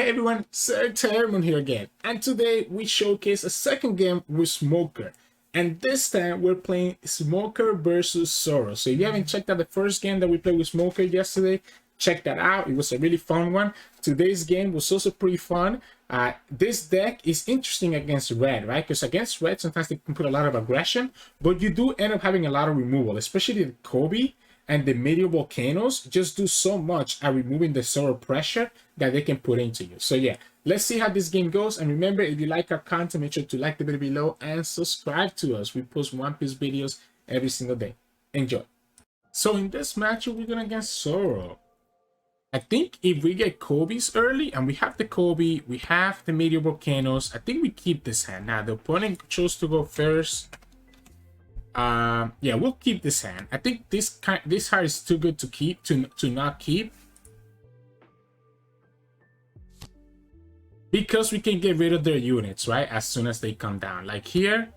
Hey everyone, Sirturmund here again, and today we showcase a second game with Smoker, and this time we're playing Smoker versus Zoro. So if you haven't checked out the first game that we played with Smoker yesterday, check that out. It was a really fun one. Today's game was also pretty fun. This deck is interesting against red, right? Because against red, sometimes they can put a lot of aggression, but you do end up having a lot of removal, especially the Koby and the Meteor Volcanoes just do so much at removing the Zoro pressure that they can put into you. So yeah, let's see how this game goes. And remember, if you like our content, make sure to like the video below and subscribe to us. We post One Piece videos every single day. Enjoy. So in this matchup, we're going against Zoro. I think if we get Koby's early, and we have the Koby, we have the Meteor Volcanoes, I think we keep this hand. Now, the opponent chose to go first. Yeah, we'll keep this hand. I think this card is too good to keep, to not keep, because we can get rid of their units, right, as soon as they come down. Like here.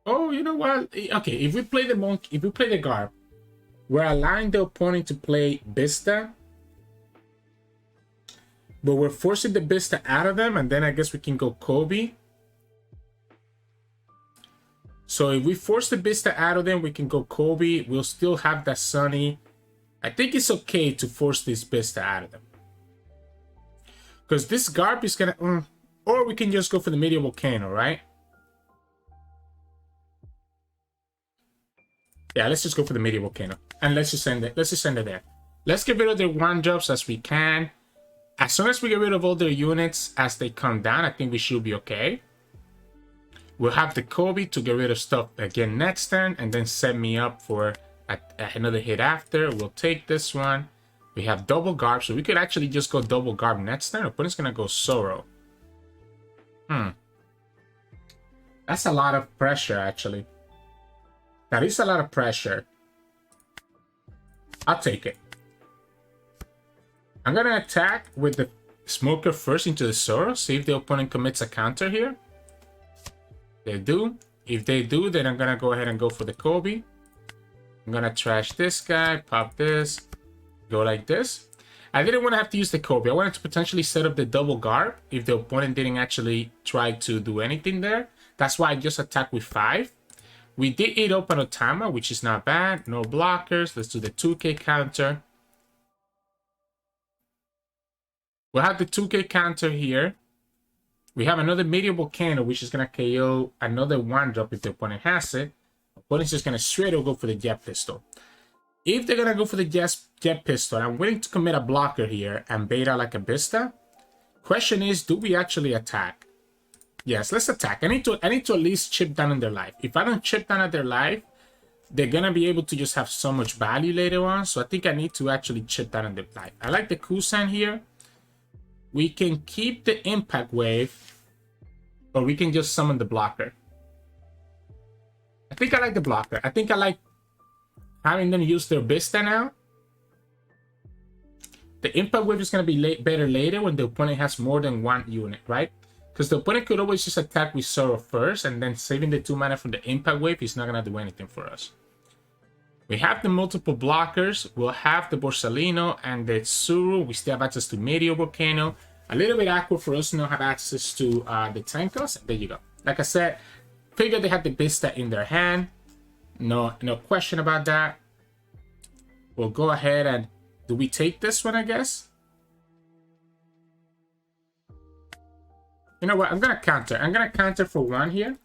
Oh, you know what? Okay, if we play the monk, if we play the Garp, we're allowing the opponent to play Bista, but we're forcing the Bista out of them, and then I guess we can go Koby. So if we force the Bista out of them, we can go Koby. We'll still have that Sunny. I think it's okay to force this Bista out of them, because this Garp is gonna... or we can just go for the Meteor Volcano, right? Yeah, let's just go for the Meteor Volcano. And let's just send it. Let's just send it there. Let's get rid of their one-drops as we can. As soon as we get rid of all their units as they come down, I think we should be okay. We'll have the Koby to get rid of stuff again next turn, and then set me up for another hit after. We'll take this one. We have double Garp, so we could actually just go double Garp next turn. Opponent's gonna go Zoro. That's a lot of pressure, actually. That is a lot of pressure. I'll take it. I'm gonna attack with the Smoker first into the Zoro. See if the opponent commits a counter here. They do. If they do, then I'm gonna go ahead and go for the Koby. I'm gonna trash this guy, pop this, go like this. I didn't want to have to use the Koby. I wanted to potentially set up the double Garp if the opponent didn't actually try to do anything there. That's why I just attacked with 5. We did eat up an Otama, which is not bad. No blockers. Let's do the 2k counter. We'll have the 2k counter here. We have another Meteor Volcano, which is going to KO another 1-drop if the opponent has it. Opponent's just going to straight up go for the Jet Pistol. If they're going to go for the Jet Pistol, I'm willing to commit a blocker here and bait out like a Bista. Question is, do we actually attack? Yes, let's attack. I need to at least chip down on their life. If I don't chip down at their life, they're going to be able to just have so much value later on. So I think I need to actually chip down on their life. I like the Kuzan here. We can keep the Impact Wave, or we can just summon the blocker. I think I like the blocker. I think I like having them use their Bista now. The Impact Wave is going to be better later when the opponent has more than one unit, right? Because the opponent could always just attack with Zoro first, and then saving the 2 mana from the Impact Wave is not going to do anything for us. We have the multiple blockers. We'll have the Borsalino and the Tsuru. We still have access to Meteor Volcano. A little bit awkward for us to not have access to the Tankos. There you go. Like I said, figured they had the Bista in their hand. No question about that. We'll go ahead and... do we take this one, I guess? You know what? I'm going to counter. I'm going to counter for 1 here.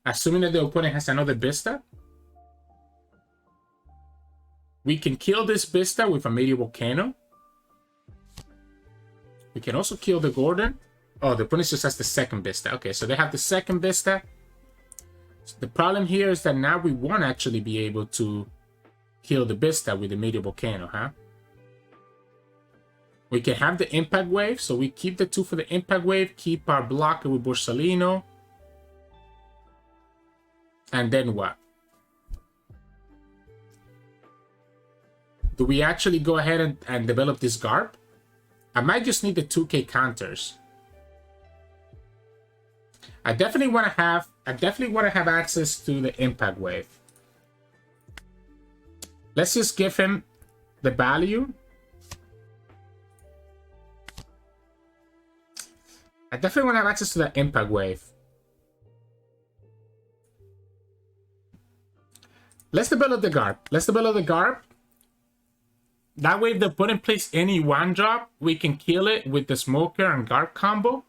Assuming that the opponent has another Bista. We can kill this Bista with a Meteor Volcano. We can also kill the Gordon. Oh, the opponent just has the second Bista. Okay, so they have the second Bista. So the problem here is that now we won't actually be able to kill the Bista with the Meteor Volcano, huh? We can have the Impact Wave, so we keep the 2 for the Impact Wave, keep our blocker with Borsalino. And then what? Do we actually go ahead and develop this Garp? I might just need the 2k counters. I definitely want to have access to the Impact Wave. Let's just give him the value. I definitely want to have access to that impact wave. Let's develop the Garp. Let's develop the Garp. That way, if they put in place any one drop, we can kill it with the Smoker and Garp combo.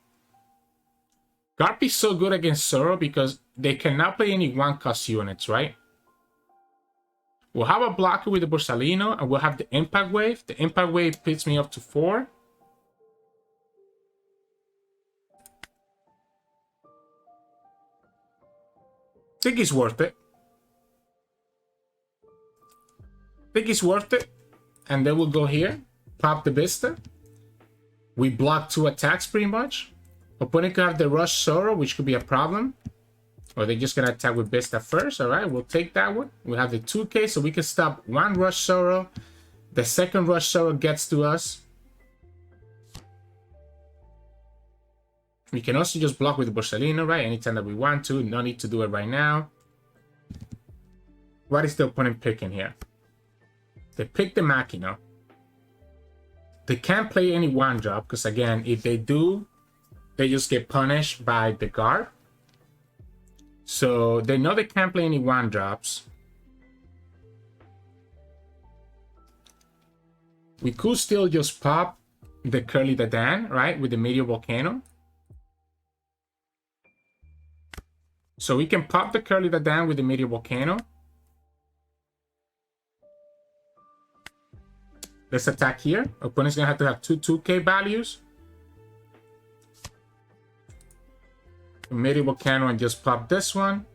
Garp is so good against Zoro because they cannot play any one cost units, right? We'll have a blocker with the Borsalino, and we'll have the impact wave. The impact wave puts me up to 4. I think it's worth it. And then we'll go here, pop the Vista. We block 2 attacks pretty much. Opponent could have the Rush Zoro, which could be a problem. Or they're just gonna attack with Vista first. Alright, we'll take that one. We have the 2k, so we can stop 1 Rush Zoro. The second Rush Zoro gets to us. We can also just block with the Borsalino, right? Anytime that we want to. No need to do it right now. What is the opponent picking here? They pick the Machina. They can't play any one drop, because again, if they do, they just get punished by the Garp. So they know they can't play any one drops. We could still just pop the Curly Dadan, right? With the Meteor Volcano. So we can pop the Curly Dadan with the Meteor Volcano. Let's attack here. Opponent's gonna have to have 2k values. Meteor Volcano and just pop this one.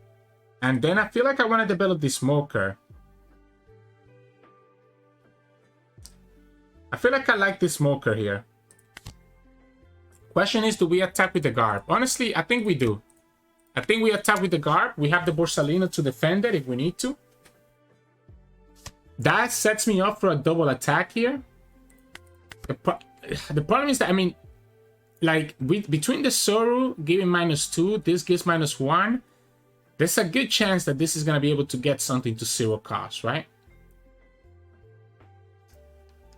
And then I feel like I want to develop the Smoker. I feel like I like the Smoker here. Question is, do we attack with the Garp? Honestly, I think we do. I think we attack with the Garp. We have the Borsalino to defend it if we need to. That sets me up for a double attack here. The problem is that, I mean, like, between the Tsuru giving -2, this gives -1. There's a good chance that this is going to be able to get something to 0 cost, right?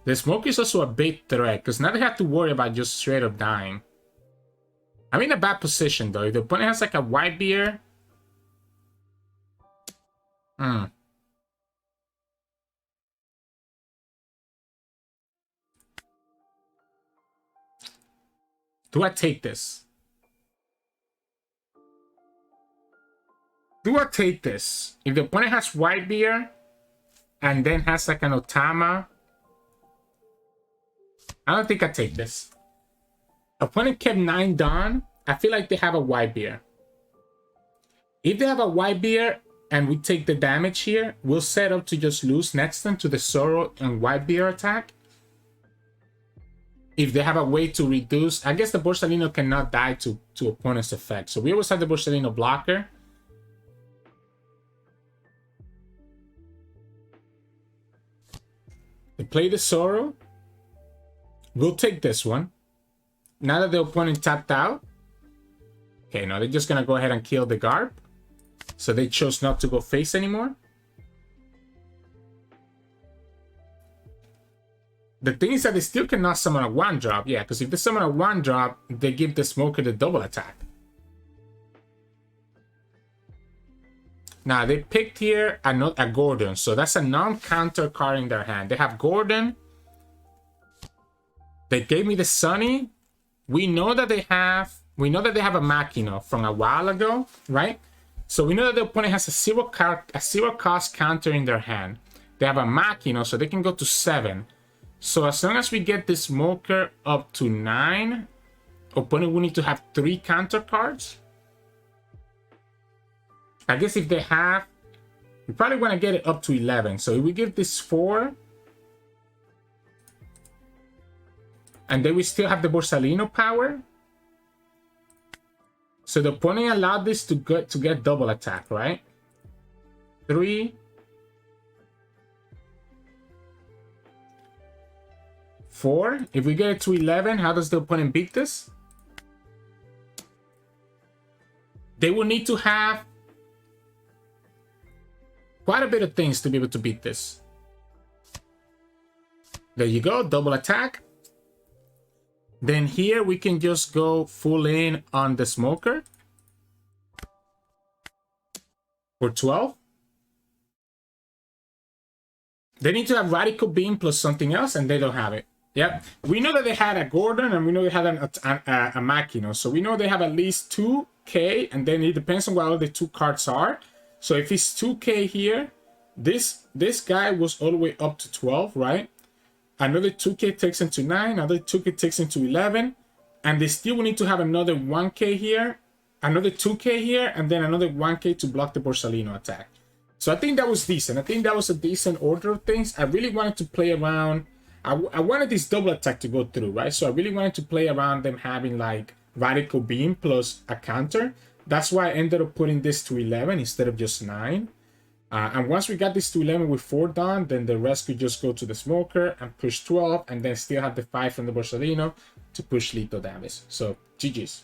The Smoke is also a big threat, because now they have to worry about just straight up dying. I'm in a bad position, though. If the opponent has, like, a white beer... Do I take this? Do I take this? If the opponent has white beer and then has like an Otama, I don't think I take this. Opponent kept 9 Dawn. I feel like they have a white beer. If they have a white beer and we take the damage here, we'll set up to just lose next turn to the Zoro and white beer attack. If they have a way to reduce, I guess the Borsalino cannot die to opponent's effect. So we always have the Borsalino blocker. They play the Zoro. We'll take this one. Now that the opponent tapped out. Okay, no, they're just going to go ahead and kill the Garp. So they chose not to go face anymore. The thing is that they still cannot summon a 1-drop. Yeah, because if they summon a 1-drop, they give the Smoker the double attack. Now, they picked here a Gordon. So that's a non-counter card in their hand. They have Gordon. They gave me the Sunny. We know that they have a Machina from a while ago, right? So we know that the opponent has a 0 cost counter in their hand. They have a Machina, so they can go to 7. So as long as we get this Smoker up to 9, opponent will need to have 3 counter cards. I guess if they have, we probably want to get it up to 11. So if we give this 4, and then we still have the Borsalino power. So the opponent allowed this to get double attack, right? 3. 4. If we get it to 11, how does the opponent beat this? They will need to have quite a bit of things to be able to beat this. There you go, double attack. Then here we can just go full in on the smoker for 12. They need to have Radical Beam plus something else, and they don't have it. Yep. We know that they had a Gordon, and we know they had a Makino. So we know they have at least 2K, and then it depends on what all the 2 cards are. So if it's 2K here, this guy was all the way up to 12, right? Another 2K takes him to 9, another 2K takes him to 11, and they still will need to have another 1K here, another 2K here, and then another 1K to block the Borsalino attack. So I think that was decent. I think that was a decent order of things. I really wanted to play around. I wanted this double attack to go through, right? So I really wanted to play around them having like Radical Beam plus a counter. That's why I ended up putting this to 11 instead of just 9. And once we got this to 11 with 4 done, then the rest could just go to the smoker and push 12, and then still have the 5 from the Borsalino to push lethal damage. So GG's.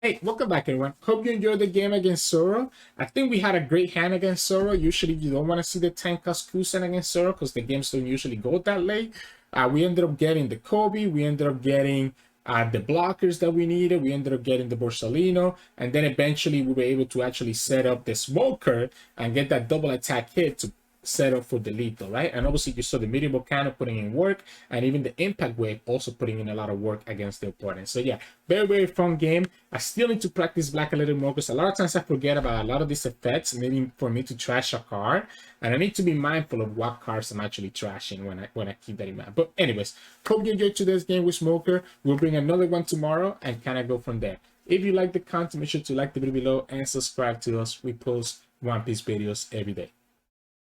Hey, welcome back everyone. Hope you enjoyed the game against Zoro. I think we had a great hand against Zoro. Usually you don't want to see the 10 cost Kuzan against Zoro because the games don't usually go that late. We ended up getting the Koby. We ended up getting the blockers that we needed. We ended up getting the Borsalino, and then eventually we were able to actually set up the smoker and get that double attack hit to set up for the lethal, right? And obviously you saw the Meteor Volcano putting in work, and even the impact wave also putting in a lot of work against the opponent. So yeah, very, very fun game. I still need to practice black a little more because a lot of times I forget about a lot of these effects, maybe for me to trash a card, and I need to be mindful of what cards I'm actually trashing when I keep that in mind. But anyways, hope you enjoyed today's game with Smoker. We'll bring another one tomorrow and kind of go from there. If you like the content, make sure to like the video below and subscribe to us. We post One Piece videos every day.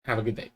Have a good day.